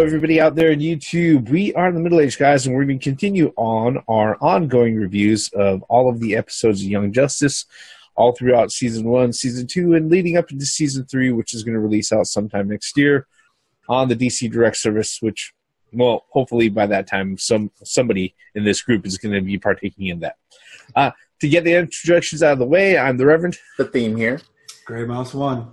everybody out there on YouTube. We are the Middle Age Guys, and we're going to continue on our ongoing reviews of all of the episodes of Young Justice, all throughout Season 1, Season 2, and leading up into Season 3, which is going to release out sometime next year on the DC Direct Service, which, well, hopefully by that time somebody in this group is going to be partaking in that. To get the introductions out of the way, I'm the Reverend. The Theme here. Gray Mouse 1.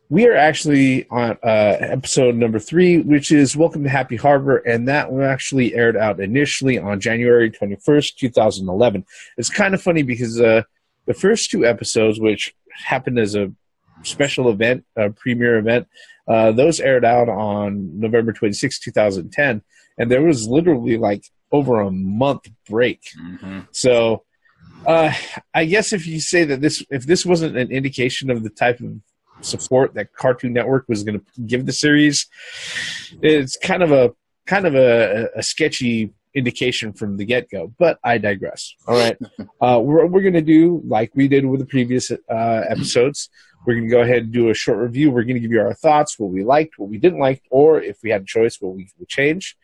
We are actually on episode number 3, which is Welcome to Happy Harbor, and that one actually aired out initially on January 21st, 2011. It's kind of funny because the first 2 episodes, which happened as a special event, a premiere event, those aired out on November 26, 2010, and there was literally like over a month break. Mm-hmm. So I guess if you say that if this wasn't an indication of the type of support that Cartoon Network was going to give the series, it's kind of a sketchy indication from the get-go, but I digress. All right. We're going to do like we did with the previous episodes. We're going to go ahead and do a short review. We're going to give you our thoughts, what we liked, what we didn't like, or if we had a choice, what we would change.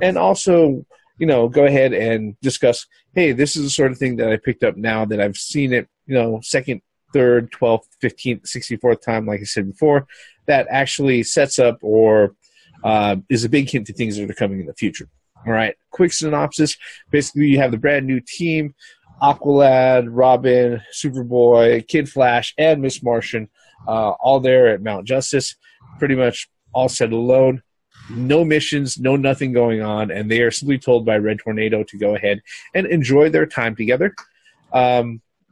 And also, go ahead and discuss, hey, this is the sort of thing that I picked up now that I've seen it, second, third, 12th, 15th, 64th time, like I said before, that actually sets up or is a big hint to things that are coming in the future. All right, quick synopsis. Basically, you have the brand new team, Aqualad, Robin, Superboy, Kid Flash, and Miss Martian, all there at Mount Justice, pretty much all set alone. No missions, no nothing going on, and they are simply told by Red Tornado to go ahead and enjoy their time together.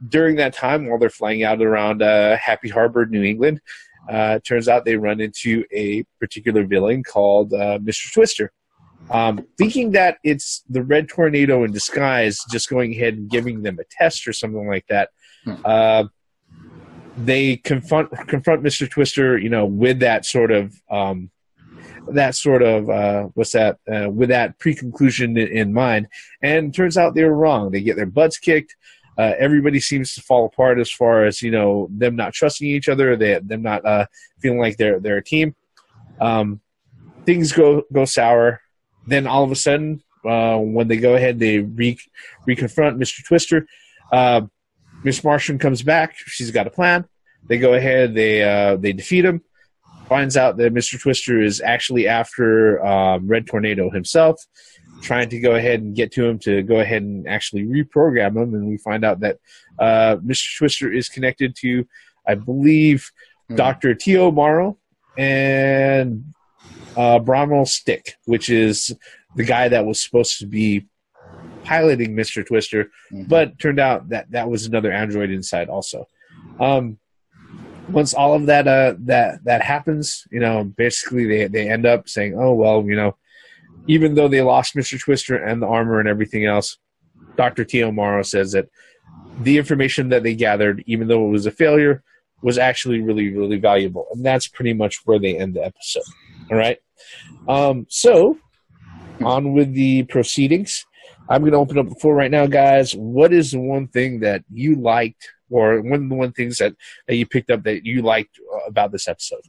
During that time, while they're flying out around Happy Harbor, New England, turns out they run into a particular villain called Mr. Twister. Thinking that it's the Red Tornado in disguise, just going ahead and giving them a test or something like that, they confront Mr. Twister, with that sort of with that pre-conclusion in mind, and turns out they were wrong. They get their butts kicked. Everybody seems to fall apart as far as them not trusting each other, them not feeling like they're a team. Things go sour. Then all of a sudden, when they go ahead, they reconfront Mr. Twister. Miss Martian comes back. She's got a plan. They go ahead. They defeat him. Finds out that Mr. Twister is actually after Red Tornado himself, trying to go ahead and get to him to go ahead and actually reprogram him. And we find out that Mr. Twister is connected to, I believe, Dr. Tio Morrow and Bronwyn Stick, which is the guy that was supposed to be piloting Mr. Twister, but turned out that was another android inside also. Once all of that happens, basically they end up saying, oh, well, even though they lost Mr. Twister and the armor and everything else, Dr. Tio Morrow says that the information that they gathered, even though it was a failure, was actually really, really valuable. And that's pretty much where they end the episode. All right? So, on with the proceedings. I'm going to open up the floor right now, guys. What is the one thing that you liked, or one of the one things that you picked up that you liked about this episode?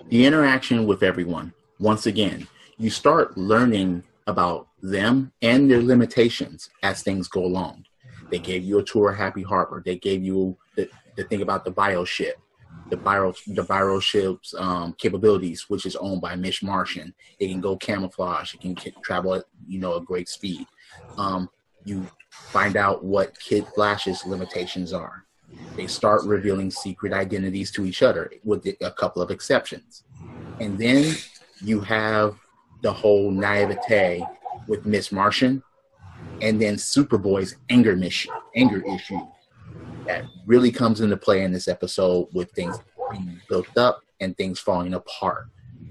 The interaction with everyone. Once again, you start learning about them and their limitations as things go along. They gave you a tour of Happy Harbor. They gave you the thing about the bioship, the bioship's capabilities, which is owned by Miss Martian. It can go camouflage. It can travel at a great speed. You find out what Kid Flash's limitations are. They start revealing secret identities to each other, with a couple of exceptions. And then you have the whole naivete with Miss Martian, and then Superboy's anger issue that really comes into play in this episode, with things being built up and things falling apart.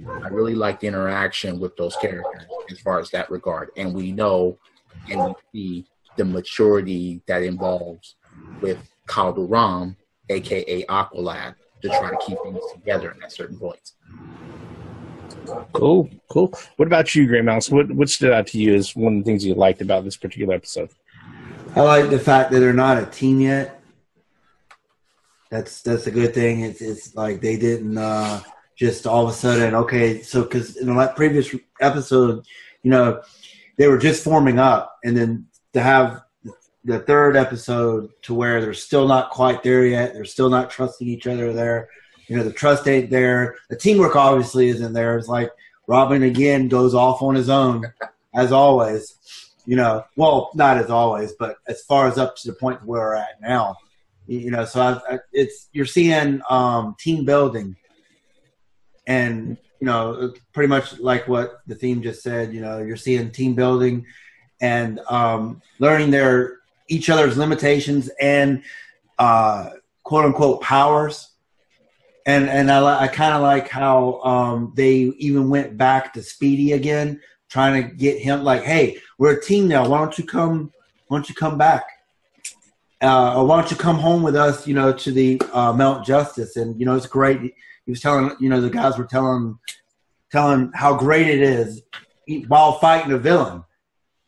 I really like the interaction with those characters as far as that regard, and we know and we see the maturity that involves with Calderon, aka Aqualad, to try to keep things together at certain points. Cool. What about you, Gray Mouse? What stood out to you as one of the things you liked about this particular episode? I like the fact that they're not a team yet. That's a good thing. It's like they didn't just all of a sudden, okay, so because in the previous episode, you know, they were just forming up, and then to have the third episode to where they're still not quite there yet, they're still not trusting each other there. You know, the trust ain't there. The teamwork obviously isn't there. It's like Robin again goes off on his own, as always. You know, well, not as always, but as far as up to the point where we're at now. You know, so you're seeing team building, and you know, pretty much like what the theme just said. You know, you're seeing team building and learning each other's limitations and quote unquote powers. And I kind of like how they even went back to Speedy again, trying to get him like, hey, we're a team now. Why don't you come back? Or why don't you come home with us, you know, to the Mount Justice? And, you know, it's great. He was telling, you know, the guys were telling how great it is while fighting a villain,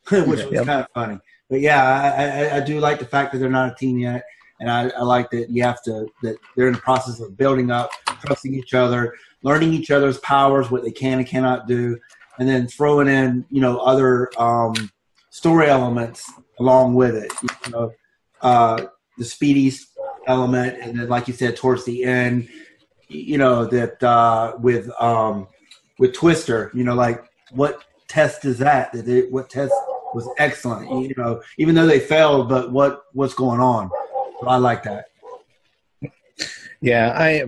which was kind of funny. But, yeah, I do like the fact that they're not a team yet. And I like that that they're in the process of building up, trusting each other, learning each other's powers, what they can and cannot do, and then throwing in, you know, other story elements along with it. You know, the Speedy's element, and then, like you said, towards the end, you know, that with Twister, you know, like what test is that? What test was excellent? You know, even though they failed, but what's going on? So I like that. Yeah,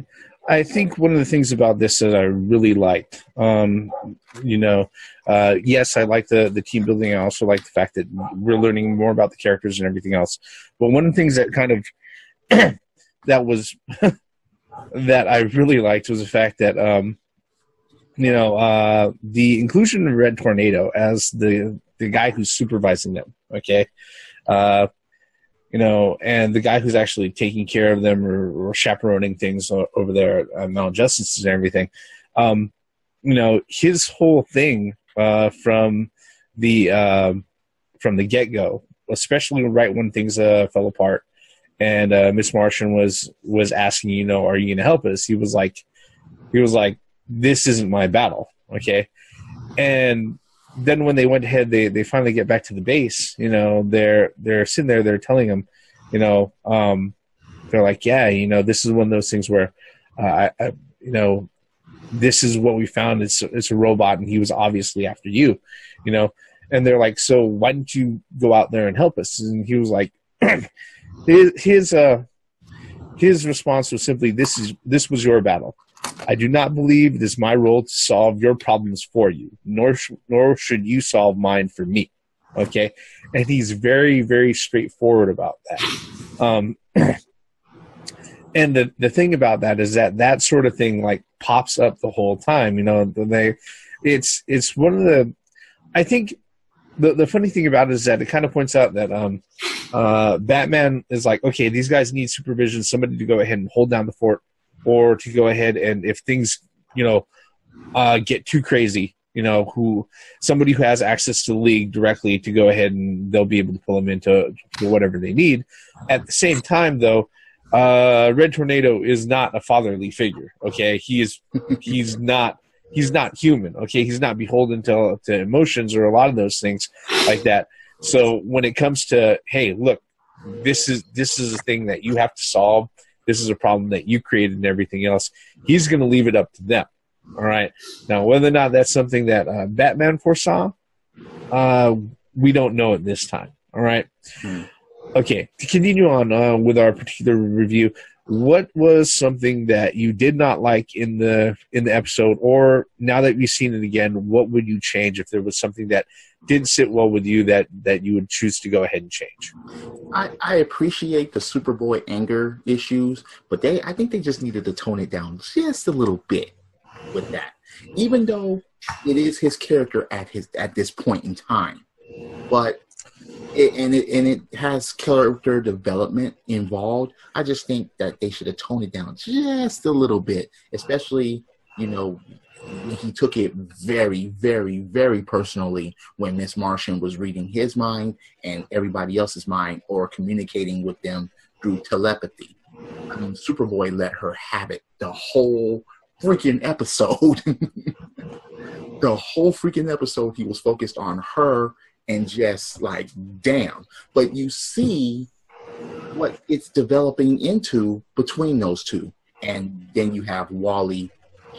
I think one of the things about this that I really liked, you know, yes, I like the team building. I also like the fact that we're learning more about the characters and everything else. But one of the things that kind of that was that I really liked was the fact that you know, the inclusion of Red Tornado as the guy who's supervising them. Okay. You know, and the guy who's actually taking care of them or chaperoning things over there at Mount Justice and everything. You know, his whole thing from the get-go, especially right when things fell apart, and Miss Martian was asking, you know, are you going to help us? He was like, this isn't my battle, okay? And then when they went ahead, they finally get back to the base. You know, they're sitting there. They're telling him, you know, they're like, yeah, you know, this is one of those things where, you know, this is what we found. It's a robot, and he was obviously after you, you know. And they're like, so why didn't you go out there and help us? And he was like, his response was simply, this was your battle. I do not believe it is my role to solve your problems for you, nor should you solve mine for me. Okay? And he's very, very straightforward about that. And the thing about that is that sort of thing like pops up the whole time. You know, it's one of the, I think the funny thing about it is that it kind of points out that Batman is like, okay, these guys need supervision, somebody to go ahead and hold down the fort, or to go ahead and if things, you know, get too crazy, you know, somebody who has access to the league directly to go ahead and they'll be able to pull them into whatever they need. At the same time, though, Red Tornado is not a fatherly figure. Okay, he's not human. Okay, he's not beholden to emotions or a lot of those things like that. So when it comes to, hey, look, this is a thing that you have to solve. This is a problem that you created and everything else. He's going to leave it up to them. All right. Now, whether or not that's something that Batman foresaw, we don't know at this time. All right. Okay. To continue on with our particular review, what was something that you did not like in the episode, or now that you've seen it again, what would you change if there was something that didn't sit well with you that you would choose to go ahead and change? I appreciate the Superboy anger issues, but I think they just needed to tone it down just a little bit with that. Even though it is his character at this point in time, but it has character development involved. I just think that they should have toned it down just a little bit, especially, you know, he took it very, very, very personally when Miss Martian was reading his mind and everybody else's mind, or communicating with them through telepathy. I mean, Superboy let her have it the whole freaking episode. The whole freaking episode, he was focused on her and just like, damn. But you see what it's developing into between those two. And then you have Wally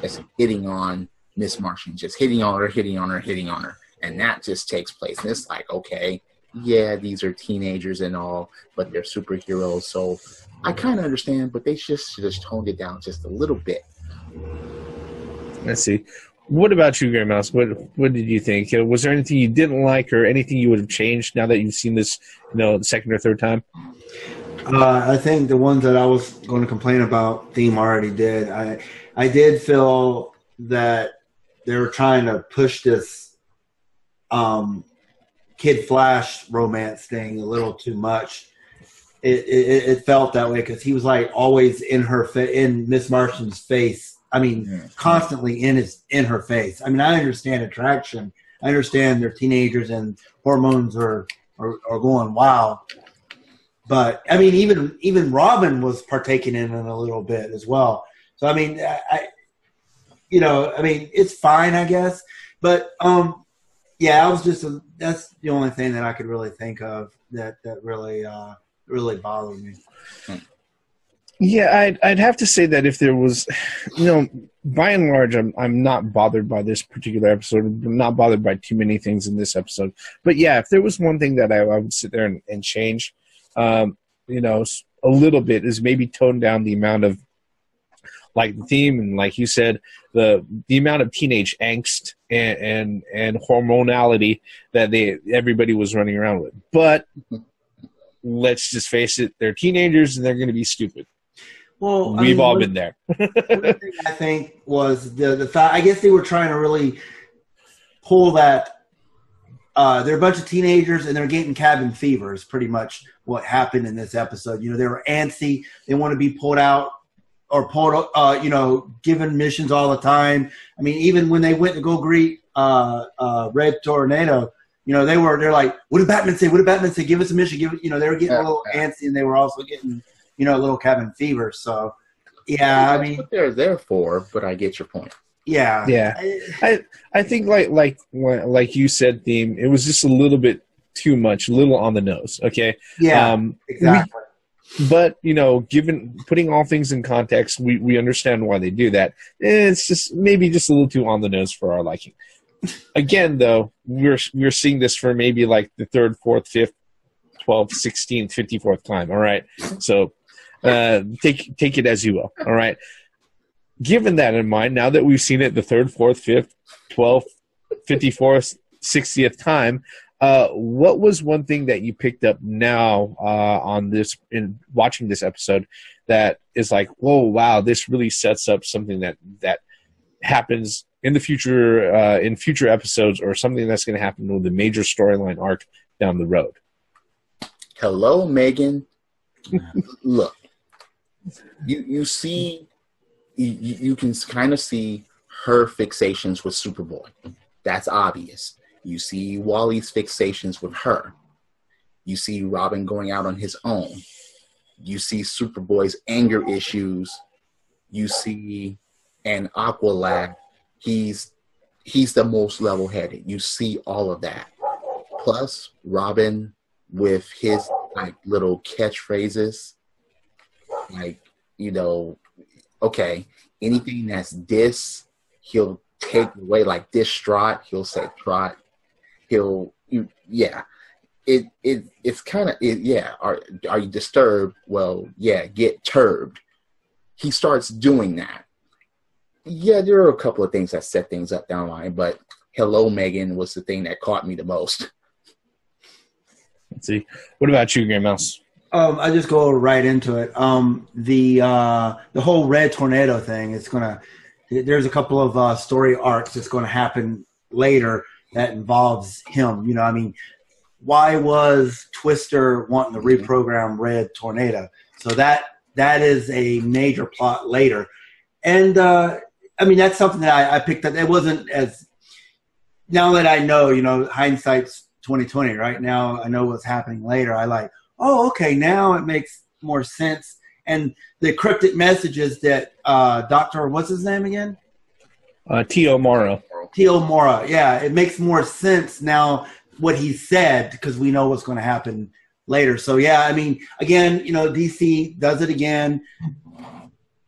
just hitting on Miss Martian, just hitting on her. And that just takes place. And it's like, okay, yeah, these are teenagers and all, but they're superheroes. So I kind of understand, but they just toned it down just a little bit. Let's see. What about you, Grey Mouse? What did you think? Was there anything you didn't like or anything you would have changed now that you've seen this, the second or third time? I think the ones that I was going to complain about, Theme already did. I did feel that they were trying to push this Kid Flash romance thing a little too much. It felt that way because he was like always in Miss Martian's face. I mean, constantly in her face. I mean, I understand attraction. I understand they're teenagers and hormones are going wild. But I mean, even Robin was partaking in it a little bit as well. So I mean, it's fine, I guess. But yeah, that's the only thing that I could really think of that really bothered me. Yeah, I'd have to say that if there was, by and large, I'm not bothered by this particular episode. I'm not bothered by too many things in this episode. But yeah, if there was one thing that I would sit there and change, a little bit, is maybe tone down the amount of, like the theme and like you said, the amount of teenage angst and hormonality that everybody was running around with. But let's just face it, they're teenagers and they're going to be stupid. Well, we've all been there. One thing I think was the fact. I guess they were trying to really pull that. They're a bunch of teenagers and they're getting cabin fever. Is pretty much what happened in this episode. They were antsy. They want to be pulled out or given missions all the time. I mean, even when they went to go greet Red Tornado, they're like, "What did Batman say? What did Batman say? Give us a mission." They were getting a little antsy and they were also getting. A little cabin fever. So, yeah, I mean, what they're there for, but I get your point. Yeah, yeah. I think like you said, Theme. It was just a little bit too much, a little on the nose. Okay. Yeah. Exactly. But putting all things in context, we understand why they do that. It's just maybe just a little too on the nose for our liking. Again, though, we're seeing this for maybe like the 3rd, 4th, 5th, 12th, 16th, 54th time. All right. So. Take it as you will. All right. Given that in mind, now that we've seen it the 3rd, 4th, 5th, 12th, 54th, 60th time, what was one thing that you picked up now in watching this episode that is like, whoa, wow, this really sets up something that happens in the future, in future episodes, or something that's going to happen with a major storyline arc down the road? Hello, Megan. Look. You see, you can kind of see her fixations with Superboy. That's obvious. You see Wally's fixations with her. You see Robin going out on his own. You see Superboy's anger issues. You see, and Aqualad, he's the most level-headed. You see all of that. Plus, Robin with his little catchphrases. Okay, anything that's dis, he'll take away, like distraught, he'll say trot. It's kind of, are you disturbed? Well, yeah, get turbed. He starts doing that. Yeah, there are a couple of things that set things up down the line, but Hello, Megan was the thing that caught me the most. Let's see. What about you, Grey Mouse? I just go right into it. The whole Red Tornado thing is there's a couple of story arcs that's going to happen later that involves him. Why was Twister wanting to reprogram Red Tornado? So that is a major plot later. And, that's something that I picked up. It wasn't as, now that I know, hindsight's 2020, right? Now I know what's happening later. I like, oh, okay, now it makes more sense. and the cryptic messages that Dr. What's his name again? Tio Mara. Tio Mora. Yeah, it makes more sense now what he said because we know what's going to happen later. So yeah, I mean, again, you know, DC does it again.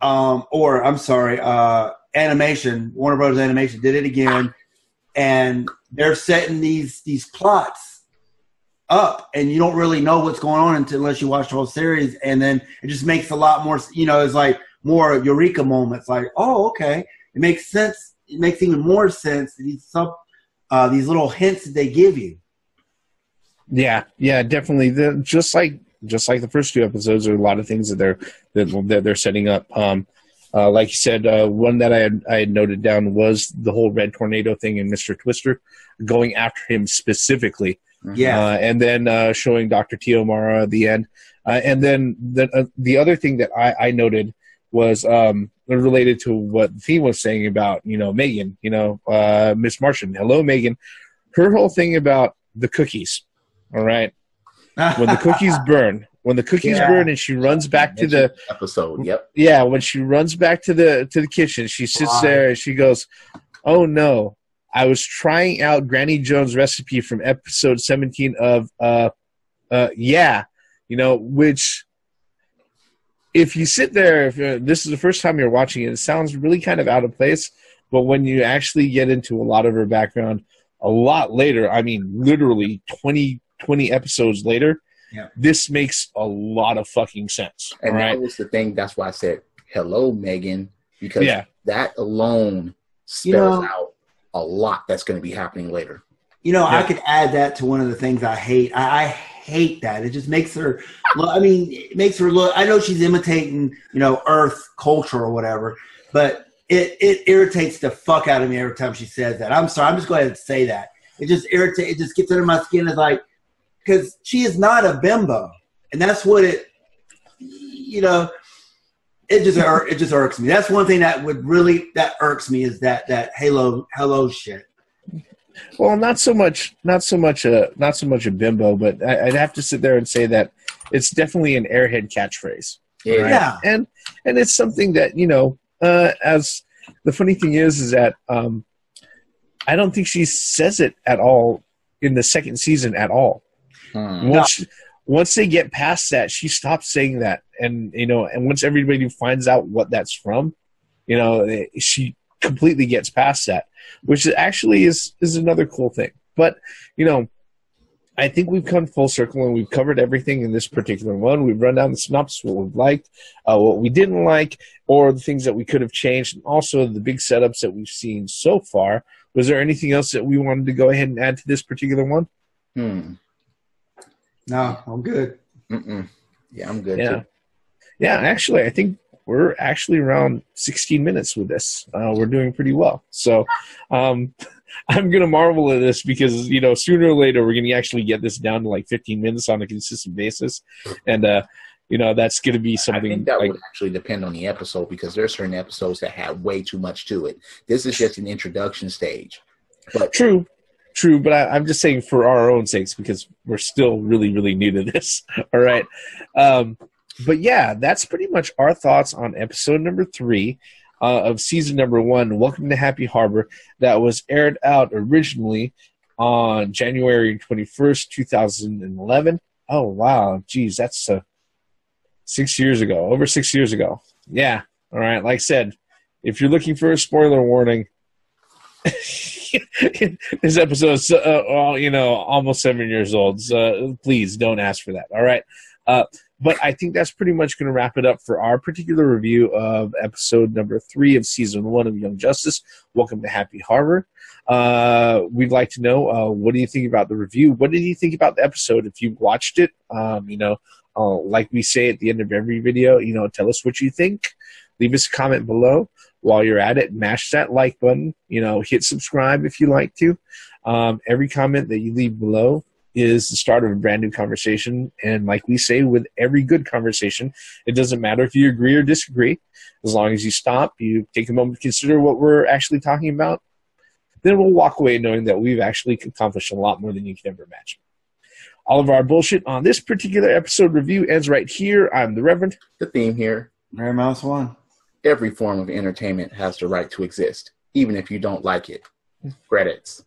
Or I'm sorry, Animation, Warner Brothers Animation did it again, and they're setting these plots up, and you don't really know what's going on unless you watch the whole series, and then it just makes a lot more, you know, it's like more eureka moments, like, oh, okay, it makes sense. It makes even more sense, these little hints that they give you. Yeah, definitely. Just like the first two episodes, there are a lot of things that they're setting up. Like you said, one that I had noted down was the whole Red Tornado thing and Mr. Twister going after him specifically. Yeah, and then showing Dr. Tio Mara at the end, and then the other thing that I noted was related to what the theme was saying about, you know, Megan, you know, Miss Martian. Hello, Megan. Her whole thing about the cookies. All right. When the cookies burn, burn and she runs back to the episode. Yep. Yeah. When she runs back to the kitchen, she sits there and she goes, "Oh no, I was trying out Granny Jones' recipe from episode 17 of, yeah, you know, which if you sit there, if this is the first time you're watching it, it sounds really kind of out of place. But when you actually get into a lot of her background a lot later, I mean, literally 20 episodes later, yeah, this makes a lot of fucking sense. And right? that was the thing. That's why I said, hello, Megan, because that alone spells out a lot that's going to be happening later. You know, I could add that to one of the things I hate. I hate that. It just makes her look, I mean, it makes her look, I know she's imitating, you know, Earth culture or whatever, but it irritates the fuck out of me every time she says that. I'm sorry. I'm just going to say that. It just irritates, it just gets under my skin. It's like, because she is not a bimbo. And that's what it, you know, it just irks me. That's one thing that irks me is that hello shit. Well, not so much a bimbo, but I'd have to sit there and say that it's definitely an airhead catchphrase. Yeah. Right? Yeah. And it's something that, you know, as the funny thing is that I don't think she says it at all in the second season at all. Once they get past that, she stops saying that, and you know, and once everybody finds out what that's from, you know, she completely gets past that, which actually is another cool thing. But you know, I think we've come full circle and we've covered everything in this particular one. We've run down the synopsis, what we liked, what we didn't like, or the things that we could have changed, and also the big setups that we've seen so far. Was there anything else that we wanted to go ahead and add to this particular one? No, I'm good. Yeah, I'm good Yeah. too. Yeah, actually, I think we're actually around 16 minutes with this. We're doing pretty well. So I'm going to marvel at this because, you know, sooner or later we're going to actually get this down to like 15 minutes on a consistent basis. And, you know, that's going to be something. I think that would actually depend on the episode because there are certain episodes that have way too much to it. This is just an introduction stage. But True, but I'm just saying for our own sakes because we're still really, really new to this. All right. But yeah, that's pretty much our thoughts on episode number 3 of season number 1, Welcome to Happy Harbor, that was aired out originally on January 21st, 2011. Oh, wow. Geez, that's 6 years ago, over 6 years ago. Yeah. All right. Like I said, if you're looking for a spoiler warning, this episode is, you know, almost 7 years old. So please don't ask for that. All right. But I think that's pretty much going to wrap it up for our particular review of episode number 3 of season 1 of Young Justice. Welcome to Happy Harbor. We'd like to know, what do you think about the review? What did you think about the episode? If you watched it, you know, like we say at the end of every video, you know, tell us what you think. Leave us a comment below. While you're at it, mash that like button. You know, hit subscribe if you like to. Every comment that you leave below is the start of a brand new conversation. And like we say with every good conversation, it doesn't matter if you agree or disagree. As long as you stop, you take a moment to consider what we're actually talking about, then we'll walk away knowing that we've actually accomplished a lot more than you can ever imagine. All of our bullshit on this particular episode review ends right here. I'm the Reverend. The theme here. Mary Mouse 1. Every form of entertainment has the right to exist, even if you don't like it. Credits.